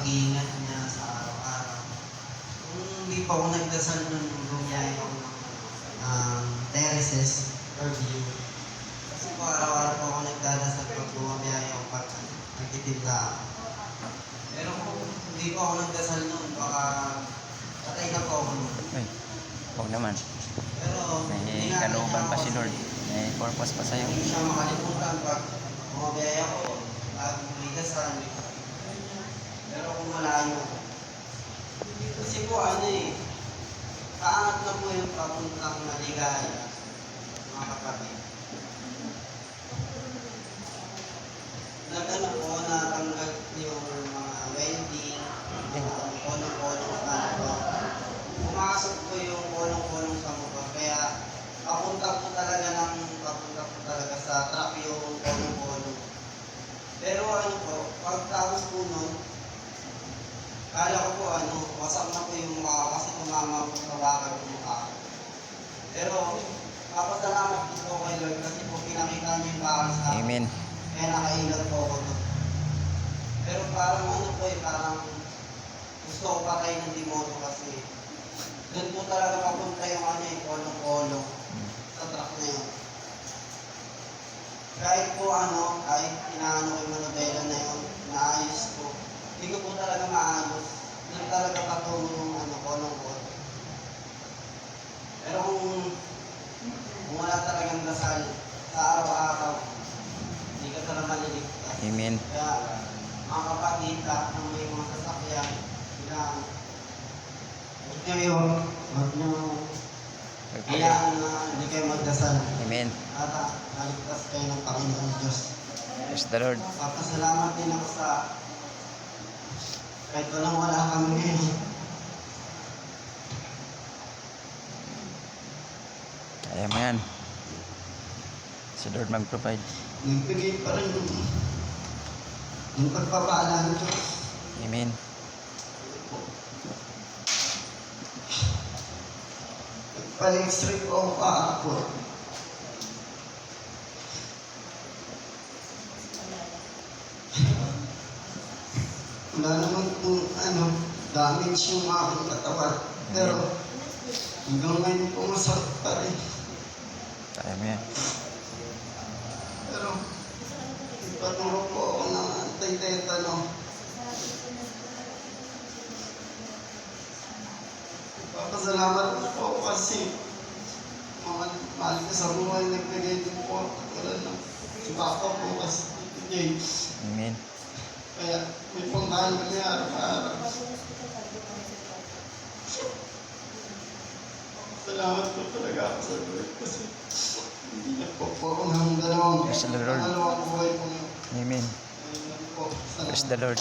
pag-iingat niya sa araw-araw. Kung hindi pa ako nagdasal nun, bumiyay ako ng terraces or view. Kasi po araw-araw po ako nagdadasal pag bumabiyay ako pag nagtitinda ako. Pero kung hindi po ako nagdasal nun, baka patay na po ako nun. Ay, huwag naman. Pero May kalooban pa si Lord. May purpose pa sa'yo. hindi siya makalimutan pag bumabiyay ako, lagi may dasal. Pero kung malayo, kasi po kaangat na po yung papuntang maligaya, mga kapatid. Nagano po, natanggal yung mga welding, mga kolong-kolong sa motor. Pumasok po yung kolong-kolong sa motor, kaya papunta po talaga sa truck yung kolong-kolong. Pero pagtapos po nun, kala ko po wasak na po yung mukha ko kasi tumama po sa bakal yung mukha ko. Pero, papasalamat po kay Lord kasi po pinakita niyo yung bakal sa akin. Amen. Kaya nakailag po ako doon. Pero parang parang gusto ko patay ng demonyo kasi doon po talaga papunta yung yung kolong-kolong sa truck na yun. Kahit po kahit inaano ko yung manobela na yun, naayos ko. Hindi ko po talaga maayos. Doon talaga patungo yung kolong-kolong. Pero kung wala talagang dasal sa araw-araw, hindi ka talaga maliligtas. Amen. Kaya, mga kapatid, lahat ng may mga sasakyan, huwag nyo kailangan na hindi kayo magdasal. Amen. At naligtas kayo ng Panginoon Diyos. Praise the Lord. Papasalamat din ako sa kahit wala kami ngayon. Kaya mo yan. Si Lord mag-provide. Nagbigay pa rin yung pagpapaalala ng Diyos. Amen. Pag-extreme po ako ako. Wala naman kung damage yung aking katawan. Pero hanggang ngayon po masakit pa rin. Kaya mo yan. Pero ipaturo po ako ng anti-tetano. Papasalamat po kasi mga mahal ko sa buhay nagbigay din po. Wala na. Si Papa po kasi James. Amen. Kaya may pangmahal kami araw-araw. Salamat po talaga ako sa Lord kasi hindi niya po ako ng Praise the Lord. dalawang buhay po yun. Amen. Ayun lang po. Praise the Lord.